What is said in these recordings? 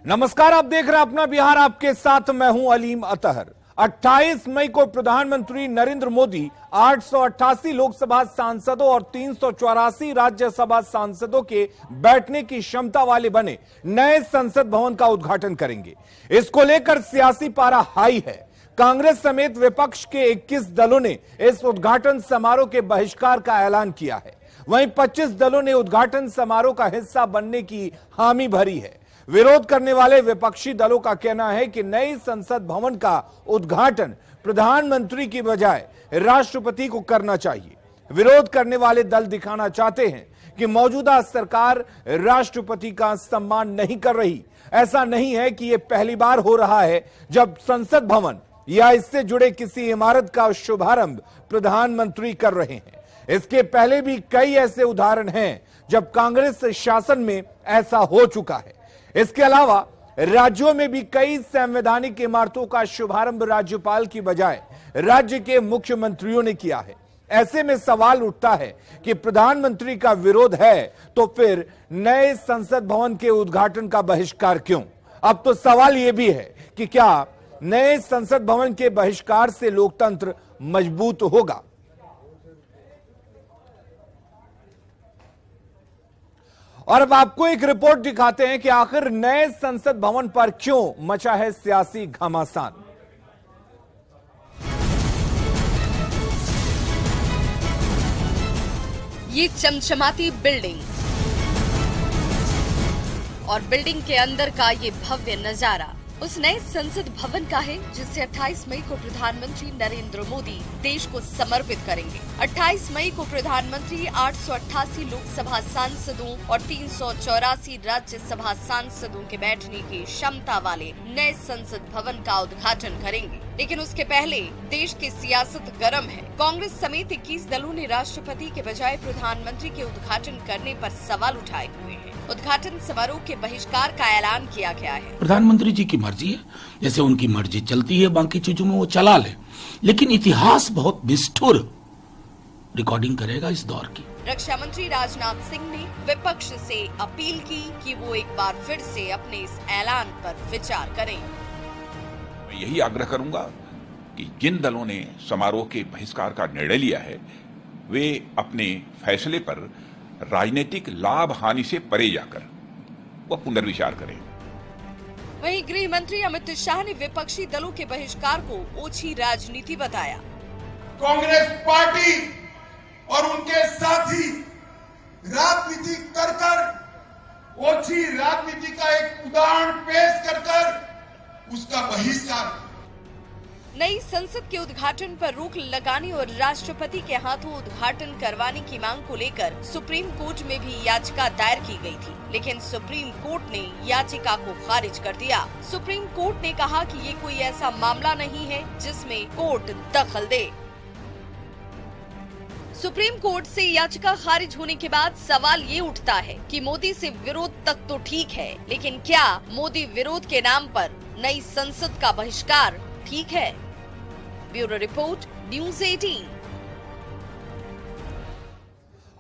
नमस्कार, आप देख रहे हैं अपना बिहार, आपके साथ मैं हूं अलीम अतहर। 28 मई को प्रधानमंत्री नरेंद्र मोदी 888 लोकसभा सांसदों और 384 राज्यसभा सांसदों के बैठने की क्षमता वाले बने नए संसद भवन का उद्घाटन करेंगे। इसको लेकर सियासी पारा हाई है। कांग्रेस समेत विपक्ष के 21 दलों ने इस उद्घाटन समारोह के बहिष्कार का ऐलान किया है। वहीं 25 दलों ने उद्घाटन समारोह का हिस्सा बनने की हामी भरी है। विरोध करने वाले विपक्षी दलों का कहना है कि नई संसद भवन का उद्घाटन प्रधानमंत्री की बजाय राष्ट्रपति को करना चाहिए। विरोध करने वाले दल दिखाना चाहते हैं कि मौजूदा सरकार राष्ट्रपति का सम्मान नहीं कर रही। ऐसा नहीं है कि यह पहली बार हो रहा है जब संसद भवन या इससे जुड़े किसी इमारत का शुभारंभ प्रधानमंत्री कर रहे हैं। इसके पहले भी कई ऐसे उदाहरण हैं जब कांग्रेस शासन में ऐसा हो चुका है। इसके अलावा राज्यों में भी कई संवैधानिक इमारतों का शुभारंभ राज्यपाल की बजाय राज्य के मुख्यमंत्रियों ने किया है। ऐसे में सवाल उठता है कि प्रधानमंत्री का विरोध है तो फिर नए संसद भवन के उद्घाटन का बहिष्कार क्यों? अब तो सवाल यह भी है कि क्या नए संसद भवन के बहिष्कार से लोकतंत्र मजबूत होगा? और अब आपको एक रिपोर्ट दिखाते हैं कि आखिर नए संसद भवन पर क्यों मचा है सियासी घमासान। ये चमचमाती बिल्डिंग और बिल्डिंग के अंदर का ये भव्य नजारा उस नए संसद भवन का है जिसे 28 मई को प्रधानमंत्री नरेंद्र मोदी देश को समर्पित करेंगे। 28 मई को प्रधानमंत्री 888 लोकसभा सांसदों और 384 राज्यसभा सांसदों के बैठने की क्षमता वाले नए संसद भवन का उद्घाटन करेंगे। लेकिन उसके पहले देश की सियासत गर्म है। कांग्रेस समेत 21 दलों ने राष्ट्रपति के बजाय प्रधानमंत्री के उद्घाटन करने पर सवाल उठाए हुए हैं। उद्घाटन समारोह के बहिष्कार का ऐलान किया गया है। प्रधानमंत्री जी की मर्जी है, जैसे उनकी मर्जी चलती है बाकी चीजों में वो चला ले, लेकिन इतिहास बहुत निष्ठुर रिकॉर्डिंग करेगा इस दौर की। रक्षा मंत्री राजनाथ सिंह ने विपक्ष से अपील की कि वो एक बार फिर से अपने इस ऐलान पर विचार करें। मैं यही आग्रह करूंगा कि जिन दलों ने समारोह के बहिष्कार का निर्णय लिया है वे अपने फैसले पर राजनीतिक लाभ हानि से परे जाकर वह पुनर्विचार करें। वहीं गृह मंत्री अमित शाह ने विपक्षी दलों के बहिष्कार को ओछी राजनीति बताया। कांग्रेस पार्टी और उनके साथी राजनीति कर ओछी राजनीति का एक उदाहरण पेश कर उसका बहिष्कार। नई संसद के उद्घाटन पर रोक लगाने और राष्ट्रपति के हाथों उद्घाटन करवाने की मांग को लेकर सुप्रीम कोर्ट में भी याचिका दायर की गई थी, लेकिन सुप्रीम कोर्ट ने याचिका को खारिज कर दिया। सुप्रीम कोर्ट ने कहा कि ये कोई ऐसा मामला नहीं है जिसमें कोर्ट दखल दे। सुप्रीम कोर्ट से याचिका खारिज होने के बाद सवाल ये उठता है कि मोदी से विरोध तक तो ठीक है, लेकिन क्या मोदी विरोध के नाम पर नई संसद का बहिष्कार ठीक है? Bureau report, news 18।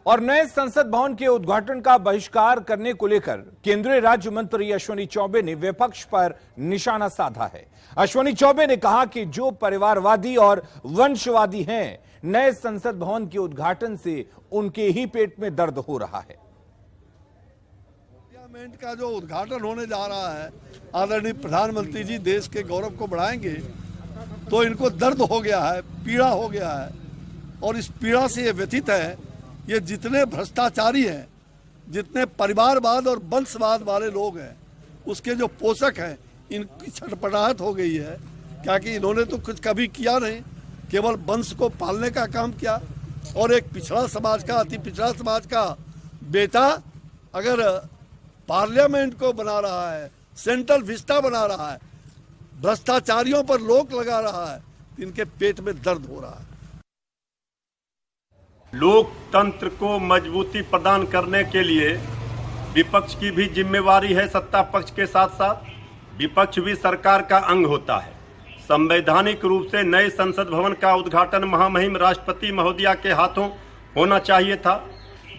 और नए संसद भवन के उद्घाटन का बहिष्कार करने को लेकर केंद्रीय राज्य मंत्री अश्विनी चौबे ने विपक्ष पर निशाना साधा है। अश्विनी चौबे ने कहा कि जो परिवारवादी और वंशवादी हैं, नए संसद भवन के उद्घाटन से उनके ही पेट में दर्द हो रहा है। पार्लियामेंट का जो उद्घाटन होने जा रहा है, आदरणीय प्रधानमंत्री जी देश के गौरव को बढ़ाएंगे, तो इनको दर्द हो गया है, पीड़ा हो गया है। और इस पीड़ा से ये व्यथित है, ये जितने भ्रष्टाचारी हैं, जितने परिवारवाद और वंशवाद वाले लोग हैं, उसके जो पोषक हैं, इनकी छटपटाहट हो गई है। क्या कि इन्होंने तो कुछ कभी किया नहीं, केवल वंश को पालने का काम किया। और एक पिछड़ा समाज का, अति पिछड़ा समाज का बेटा अगर पार्लियामेंट को बना रहा है, सेंट्रल विस्टा बना रहा है, भ्रष्टाचारियों पर रोक लगा रहा है, इनके पेट में दर्द हो रहा है। लोकतंत्र को मजबूती प्रदान करने के लिए विपक्ष की भी जिम्मेवारी है। सत्ता पक्ष के साथ साथ विपक्ष भी सरकार का अंग होता है। संवैधानिक रूप से नए संसद भवन का उद्घाटन महामहिम राष्ट्रपति महोदया के हाथों होना चाहिए था।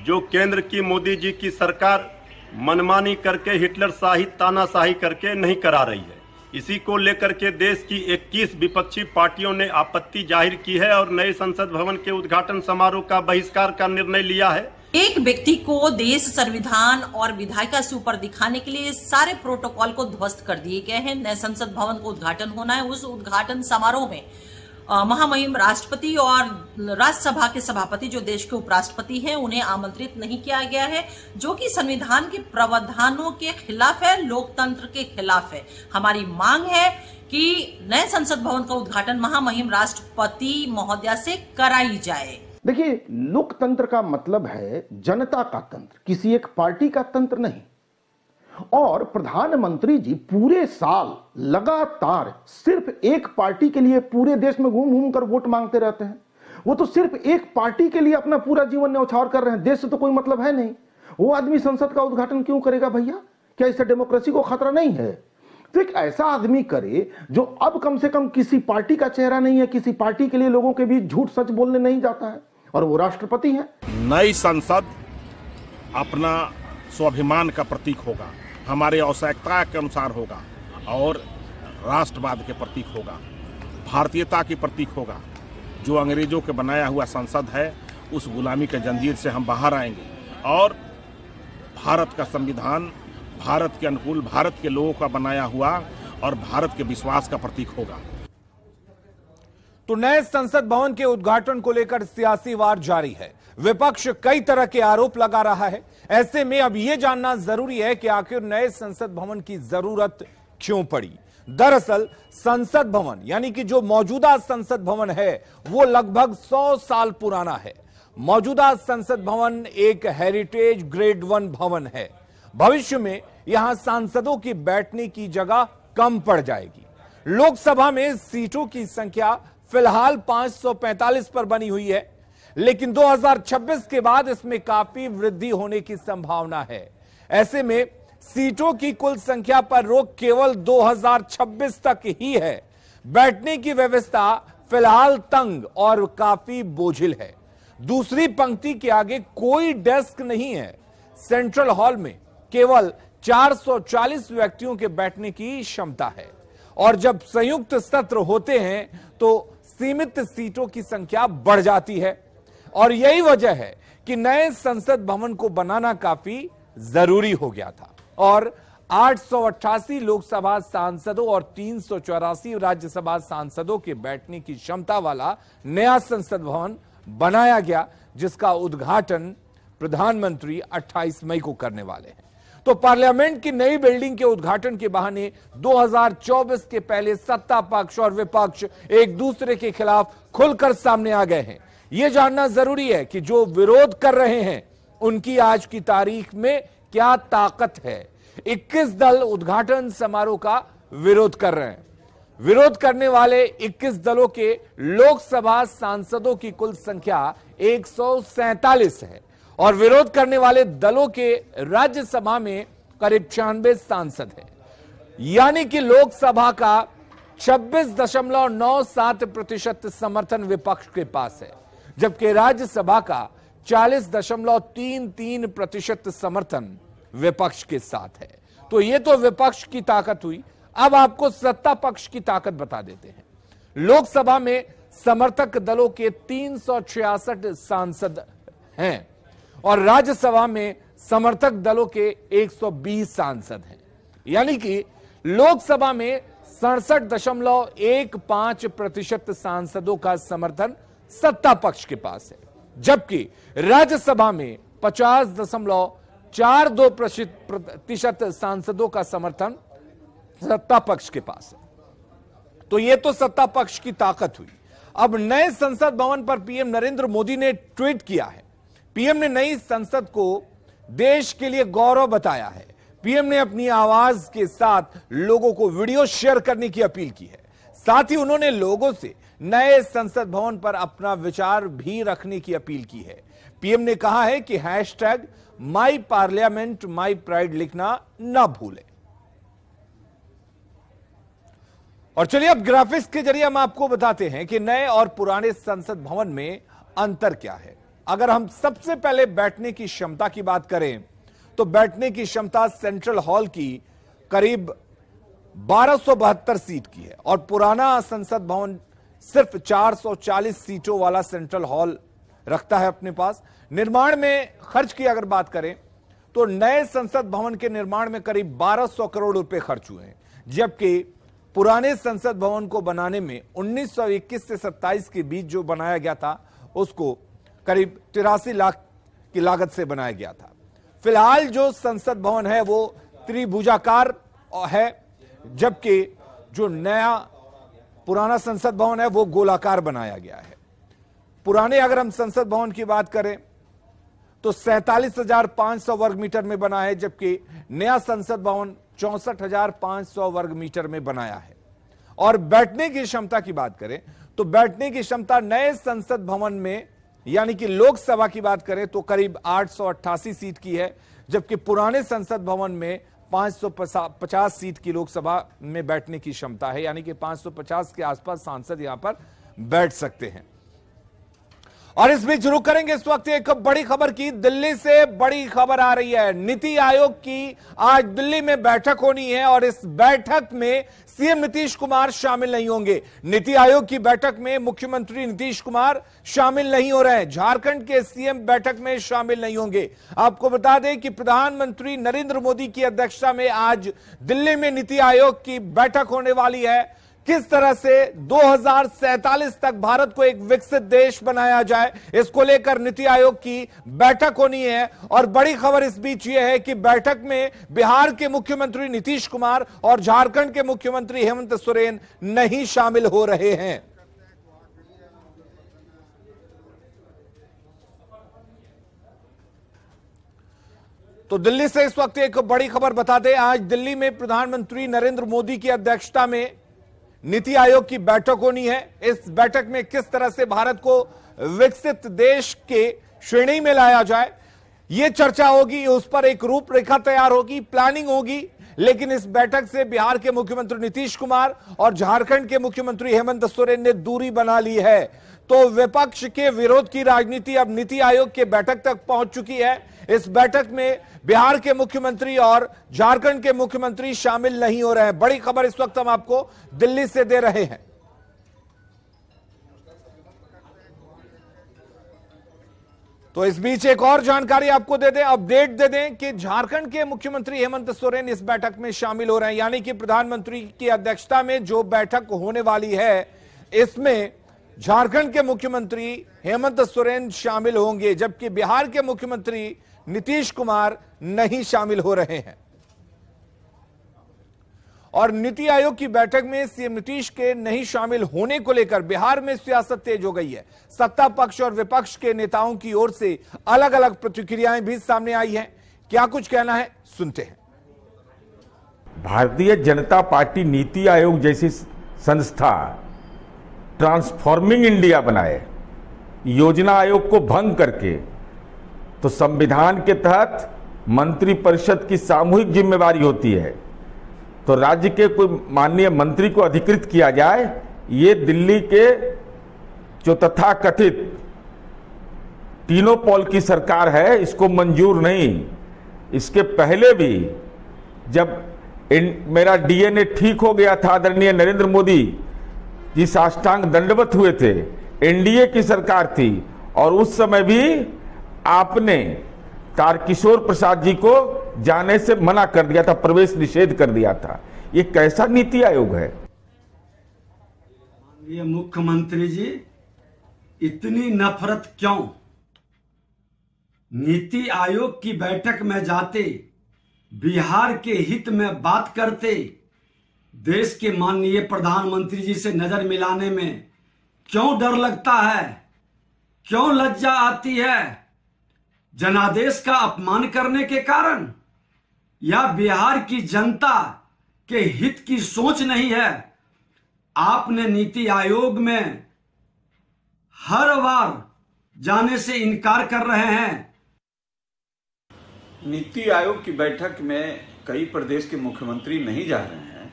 जो केंद्र की मोदी जी की सरकार मनमानी करके हिटलरशाही तानाशाही करके नहीं करा रही है। इसी को लेकर के देश की 21 विपक्षी पार्टियों ने आपत्ति जाहिर की है और नए संसद भवन के उद्घाटन समारोह का बहिष्कार का निर्णय लिया है। एक व्यक्ति को देश, संविधान और विधायिका से ऊपर दिखाने के लिए सारे प्रोटोकॉल को ध्वस्त कर दिए गए हैं। नए संसद भवन को उद्घाटन होना है। उस उद्घाटन समारोह में महामहिम राष्ट्रपति और राज्यसभा के सभापति जो देश के उपराष्ट्रपति हैं उन्हें आमंत्रित नहीं किया गया है, जो कि संविधान के प्रावधानों के खिलाफ है, लोकतंत्र के खिलाफ है। हमारी मांग है कि नए संसद भवन का उद्घाटन महामहिम राष्ट्रपति महोदया से कराई जाए। देखिए, लोकतंत्र का मतलब है जनता का तंत्र, किसी एक पार्टी का तंत्र नहीं। और प्रधानमंत्री जी पूरे साल लगातार सिर्फ एक पार्टी के लिए पूरे देश में घूम घूम कर वोट मांगते रहते हैं। वो तो सिर्फ एक पार्टी के लिए अपना पूरा जीवन न्यौछावर कर रहे हैं। देश से तो कोई मतलब है नहीं। वो आदमी संसद का उद्घाटन क्यों करेगा भैया? क्या इससे डेमोक्रेसी को खतरा नहीं है? तो एक ऐसा आदमी करे जो अब कम से कम किसी पार्टी का चेहरा नहीं है, किसी पार्टी के लिए लोगों के बीच झूठ सच बोलने नहीं जाता है, और वो राष्ट्रपति हैं। नई संसद अपना स्वाभिमान का प्रतीक होगा, हमारे आवश्यकता के अनुसार होगा और राष्ट्रवाद के प्रतीक होगा, भारतीयता की प्रतीक होगा। जो अंग्रेजों के बनाया हुआ संसद है उस गुलामी के जंजीर से हम बाहर आएंगे और भारत का संविधान भारत के अनुकूल, भारत के लोगों का बनाया हुआ और भारत के विश्वास का प्रतीक होगा। तो नए संसद भवन के उद्घाटन को लेकर सियासी वार जारी है। विपक्ष कई तरह के आरोप लगा रहा है। ऐसे में अब यह जानना जरूरी है कि आखिर नए संसद भवन की जरूरत क्यों पड़ी। दरअसल संसद भवन यानी कि जो मौजूदा संसद भवन है वो लगभग 100 साल पुराना है। मौजूदा संसद भवन एक हेरिटेज ग्रेड 1 भवन है। भविष्य में यहां सांसदों की बैठने की जगह कम पड़ जाएगी। लोकसभा में सीटों की संख्या फिलहाल 545 पर बनी हुई है, लेकिन 2026 के बाद इसमें काफी वृद्धि होने की संभावना है। ऐसे में सीटों की कुल संख्या पर रोक केवल 2026 तक ही है। बैठने की व्यवस्था फिलहाल तंग और काफी बोझिल है। दूसरी पंक्ति के आगे कोई डेस्क नहीं है। सेंट्रल हॉल में केवल 440 व्यक्तियों के बैठने की क्षमता है और जब संयुक्त सत्र होते हैं तो सीमित सीटों की संख्या बढ़ जाती है। और यही वजह है कि नए संसद भवन को बनाना काफी जरूरी हो गया था और 888 लोकसभा सांसदों और 384 राज्यसभा सांसदों के बैठने की क्षमता वाला नया संसद भवन बनाया गया, जिसका उद्घाटन प्रधानमंत्री 28 मई को करने वाले हैं। तो पार्लियामेंट की नई बिल्डिंग के उद्घाटन के बहाने 2024 के पहले सत्ता पक्ष और विपक्ष एक दूसरे के खिलाफ खुलकर सामने आ गए हैं। यह जानना जरूरी है कि जो विरोध कर रहे हैं उनकी आज की तारीख में क्या ताकत है। 21 दल उद्घाटन समारोह का विरोध कर रहे हैं। विरोध करने वाले 21 दलों के लोकसभा सांसदों की कुल संख्या 147 है और विरोध करने वाले दलों के राज्यसभा में करीब 96 सांसद हैं। यानी कि लोकसभा का 26.97% समर्थन विपक्ष के पास है, जबकि राज्यसभा का 40.33% समर्थन विपक्ष के साथ है। तो यह तो विपक्ष की ताकत हुई। अब आपको सत्ता पक्ष की ताकत बता देते हैं। लोकसभा में समर्थक दलों के 366 सांसद हैं और राज्यसभा में समर्थक दलों के 120 सांसद हैं। यानी कि लोकसभा में 67.15% सांसदों का समर्थन सत्ता पक्ष के पास है, जबकि राज्यसभा में 50.42% सांसदों का समर्थन सत्ता पक्ष के पास है। तो यह तो सत्ता पक्ष की ताकत हुई। अब नए संसद भवन पर पीएम नरेंद्र मोदी ने ट्वीट किया है। पीएम ने नई संसद को देश के लिए गौरव बताया है। पीएम ने अपनी आवाज के साथ लोगों को वीडियो शेयर करने की अपील की है। साथ ही उन्होंने लोगों से नए संसद भवन पर अपना विचार भी रखने की अपील की है। पीएम ने कहा है कि #MyParliament_MyPride लिखना ना भूलें। और चलिए अब ग्राफिक्स के जरिए हम आपको बताते हैं कि नए और पुराने संसद भवन में अंतर क्या है। अगर हम सबसे पहले बैठने की क्षमता की बात करें तो बैठने की क्षमता सेंट्रल हॉल की करीब 1272 सीट की है और पुराना संसद भवन सिर्फ 440 सीटों वाला सेंट्रल हॉल रखता है अपने पास। निर्माण में खर्च की अगर बात करें तो नए संसद भवन के निर्माण में करीब 1200 करोड़ रुपए खर्च हुए हैं, जबकि पुराने संसद भवन को बनाने में 1921 से 27 के बीच जो बनाया गया था उसको करीब 83 लाख की लागत से बनाया गया था। फिलहाल जो संसद भवन है वो त्रिभुजाकार है, जबकि जो नया पुराना संसद भवन है वो गोलाकार बनाया गया है। पुराने अगर हम संसद भवन की बात करें तो 47,500 वर्ग मीटर में बना है, जबकि नया संसद भवन 64,500 वर्ग मीटर में बनाया है। और बैठने की क्षमता की बात करें तो बैठने की क्षमता नए संसद भवन में यानी कि लोकसभा की बात करें तो करीब 888 सीट की है, जबकि पुराने संसद भवन में 550 सीट की लोकसभा में बैठने की क्षमता है, यानी कि 550 के आसपास सांसद यहां पर बैठ सकते हैं। और इस बीच शुरू करेंगे इस वक्त एक बड़ी खबर की। दिल्ली से बड़ी खबर आ रही है। नीति आयोग की आज दिल्ली में बैठक होनी है और इस बैठक में सीएम नीतीश कुमार शामिल नहीं होंगे। नीति आयोग की बैठक में मुख्यमंत्री नीतीश कुमार शामिल नहीं हो रहे हैं। झारखंड के सीएम बैठक में शामिल नहीं होंगे। आपको बता दें कि प्रधानमंत्री नरेंद्र मोदी की अध्यक्षता में आज दिल्ली में नीति आयोग की बैठक होने वाली है। किस तरह से 2047 तक भारत को एक विकसित देश बनाया जाए, इसको लेकर नीति आयोग की बैठक होनी है। और बड़ी खबर इस बीच यह है कि बैठक में बिहार के मुख्यमंत्री नीतीश कुमार और झारखंड के मुख्यमंत्री हेमंत सोरेन नहीं शामिल हो रहे हैं। तो दिल्ली से इस वक्त एक बड़ी खबर बता दें। आज दिल्ली में प्रधानमंत्री नरेंद्र मोदी की अध्यक्षता में नीति आयोग की बैठक होनी है। इस बैठक में किस तरह से भारत को विकसित देश के श्रेणी में लाया जाए, यह चर्चा होगी, उस पर एक रूपरेखा तैयार होगी, प्लानिंग होगी। लेकिन इस बैठक से बिहार के मुख्यमंत्री नीतीश कुमार और झारखंड के मुख्यमंत्री हेमंत सोरेन ने दूरी बना ली है। तो विपक्ष के विरोध की राजनीति अब नीति आयोग के बैठक तक पहुंच चुकी है। इस बैठक में बिहार के मुख्यमंत्री और झारखंड के मुख्यमंत्री शामिल नहीं हो रहे हैं। बड़ी खबर इस वक्त हम आपको दिल्ली से दे रहे हैं। तो इस बीच एक और जानकारी आपको दे दें, अपडेट दे दें कि झारखंड के मुख्यमंत्री हेमंत सोरेन इस बैठक में शामिल हो रहे हैं। यानी कि प्रधानमंत्री की अध्यक्षता में जो बैठक होने वाली है इसमें झारखंड के मुख्यमंत्री हेमंत सोरेन शामिल होंगे, जबकि बिहार के मुख्यमंत्री नीतीश कुमार नहीं शामिल हो रहे हैं। और नीति आयोग की बैठक में सीएम नीतीश के नहीं शामिल होने को लेकर बिहार में सियासत तेज हो गई है। सत्ता पक्ष और विपक्ष के नेताओं की ओर से अलग अलग प्रतिक्रियाएं भी सामने आई हैं। क्या कुछ कहना है, सुनते हैं। भारतीय जनता पार्टी नीति आयोग जैसी संस्था ट्रांसफॉर्मिंग इंडिया बनाए, योजना आयोग को भंग करके, तो संविधान के तहत मंत्रिपरिषद की सामूहिक जिम्मेवारी होती है। तो राज्य के कोई माननीय मंत्री को अधिकृत किया जाए, ये दिल्ली के जो तथाकथित तीनों पॉल की सरकार है इसको मंजूर नहीं। इसके पहले भी जब मेरा डीएनए ठीक हो गया था, आदरणीय नरेंद्र मोदी जी साष्टांग दंडवत हुए थे, एनडीए की सरकार थी और उस समय भी आपने तारकिशोर प्रसाद जी को जाने से मना कर दिया था, प्रवेश निषेध कर दिया था। ये कैसा नीति आयोग है? ये मुख्यमंत्री जी इतनी नफरत क्यों? नीति आयोग की बैठक में जाते, बिहार के हित में बात करते, देश के माननीय प्रधानमंत्री जी से नजर मिलाने में क्यों डर लगता है, क्यों लज्जा आती है? जनादेश का अपमान करने के कारण या बिहार की जनता के हित की सोच नहीं है? आपने नीति आयोग में हर बार जाने से इनकार कर रहे हैं। नीति आयोग की बैठक में कई प्रदेश के मुख्यमंत्री नहीं जा रहे हैं,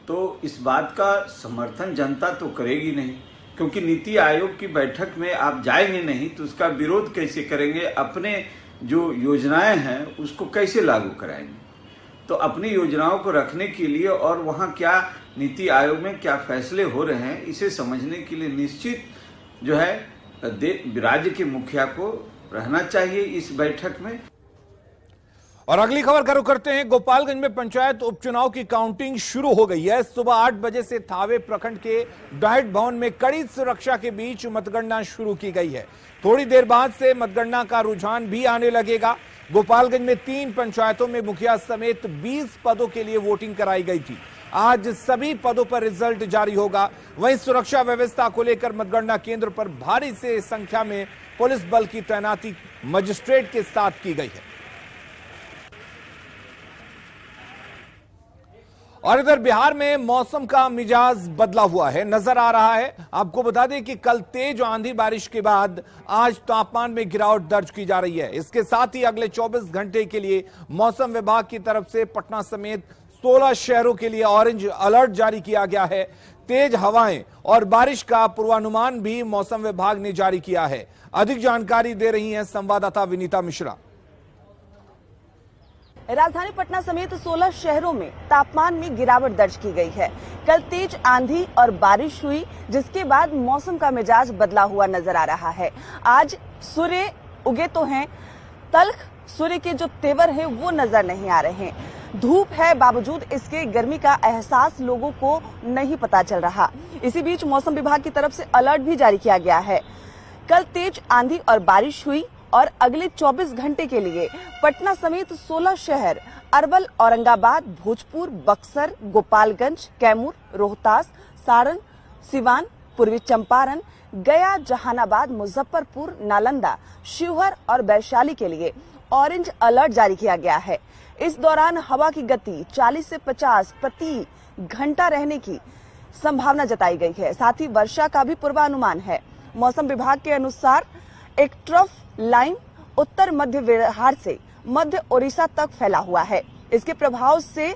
तो इस बात का समर्थन जनता तो करेगी नहीं, क्योंकि नीति आयोग की बैठक में आप जाएंगे नहीं तो उसका विरोध कैसे करेंगे? अपने जो योजनाएं हैं उसको कैसे लागू कराएंगे। तो अपनी योजनाओं को रखने के लिए और वहाँ क्या नीति आयोग में क्या फैसले हो रहे हैं इसे समझने के लिए निश्चित जो है राज्य के मुखिया को रहना चाहिए इस बैठक में। और अगली खबर का रुख करते हैं। गोपालगंज में पंचायत उपचुनाव की काउंटिंग शुरू हो गई है। सुबह 8 बजे से थावे प्रखंड के डाइट भवन में कड़ी सुरक्षा के बीच मतगणना शुरू की गई है। थोड़ी देर बाद से मतगणना का रुझान भी आने लगेगा। गोपालगंज में 3 पंचायतों में मुखिया समेत 20 पदों के लिए वोटिंग कराई गई थी। आज सभी पदों पर रिजल्ट जारी होगा। वहीं सुरक्षा व्यवस्था को लेकर मतगणना केंद्र पर भारी से संख्या में पुलिस बल की तैनाती मजिस्ट्रेट के साथ की गई है। और इधर बिहार में मौसम का मिजाज बदला हुआ है, नजर आ रहा है। आपको बता दें कि कल तेज आंधी बारिश के बाद आज तापमान में गिरावट दर्ज की जा रही है। इसके साथ ही अगले 24 घंटे के लिए मौसम विभाग की तरफ से पटना समेत 16 शहरों के लिए ऑरेंज अलर्ट जारी किया गया है। तेज हवाएं और बारिश का पूर्वानुमान भी मौसम विभाग ने जारी किया है। अधिक जानकारी दे रही हैं संवाददाता विनीता मिश्रा। राजधानी पटना समेत 16 शहरों में तापमान में गिरावट दर्ज की गई है। कल तेज आंधी और बारिश हुई, जिसके बाद मौसम का मिजाज बदला हुआ नजर आ रहा है। आज सूर्य उगे तो हैं, तल्ख सूर्य के जो तेवर है वो नजर नहीं आ रहे हैं। धूप है, बावजूद इसके गर्मी का एहसास लोगों को नहीं पता चल रहा। इसी बीच मौसम विभाग की तरफ से अलर्ट भी जारी किया गया है। कल तेज आंधी और बारिश हुई और अगले 24 घंटे के लिए पटना समेत 16 शहर अरवल, औरंगाबाद, भोजपुर, बक्सर, गोपालगंज, कैमूर, रोहतास, सारण, सिवान, पूर्वी चंपारण, गया, जहानाबाद, मुजफ्फरपुर, नालंदा, शिवहर और वैशाली के लिए ऑरेंज अलर्ट जारी किया गया है। इस दौरान हवा की गति 40 से 50 प्रति घंटा रहने की संभावना जताई गई है। साथ ही वर्षा का भी पूर्वानुमान है। मौसम विभाग के अनुसार एक ट्रफ लाइन उत्तर मध्य बिहार से मध्य ओडिशा तक फैला हुआ है। इसके प्रभाव से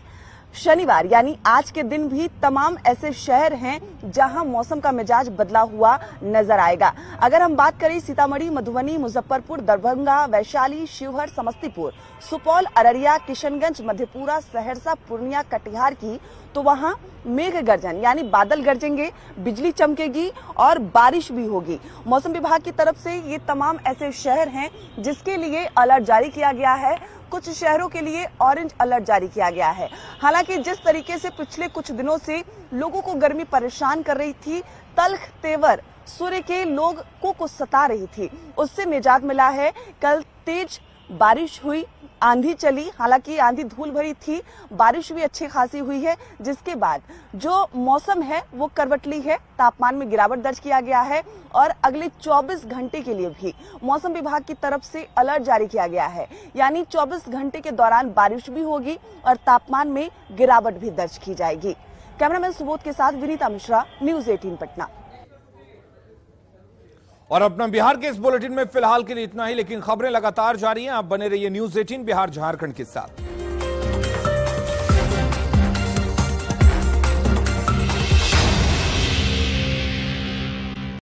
शनिवार यानी आज के दिन भी तमाम ऐसे शहर हैं जहां मौसम का मिजाज बदला हुआ नजर आएगा। अगर हम बात करें सीतामढ़ी, मधुबनी, मुजफ्फरपुर, दरभंगा, वैशाली, शिवहर, समस्तीपुर, सुपौल, अररिया, किशनगंज, मधेपुरा, सहरसा, पूर्णिया, कटिहार की, तो वहां मेघ गर्जन यानी बादल गरजेंगे, बिजली चमकेगी और बारिश भी होगी। मौसम विभाग की तरफ से ये तमाम ऐसे शहर हैं जिसके लिए अलर्ट जारी किया गया है। कुछ शहरों के लिए ऑरेंज अलर्ट जारी किया गया है। हालांकि जिस तरीके से पिछले कुछ दिनों से लोगों को गर्मी परेशान कर रही थी, तल्ख तेवर सूर्य के लोगों को सता रही थी, उससे निजात मिला है। कल तेज बारिश हुई, आंधी चली, हालांकि आंधी धूल भरी थी, बारिश भी अच्छी खासी हुई है, जिसके बाद जो मौसम है वो करवट ली है। तापमान में गिरावट दर्ज किया गया है और अगले 24 घंटे के लिए भी मौसम विभाग की तरफ से अलर्ट जारी किया गया है। यानी 24 घंटे के दौरान बारिश भी होगी और तापमान में गिरावट भी दर्ज की जाएगी। कैमरामैन सुबोध के साथ विनीता मिश्रा, न्यूज 18 पटना। और अपना बिहार के इस बुलेटिन में फिलहाल के लिए इतना ही, लेकिन खबरें लगातार जारी हैं। आप बने रहिए न्यूज 18 बिहार झारखंड के साथ।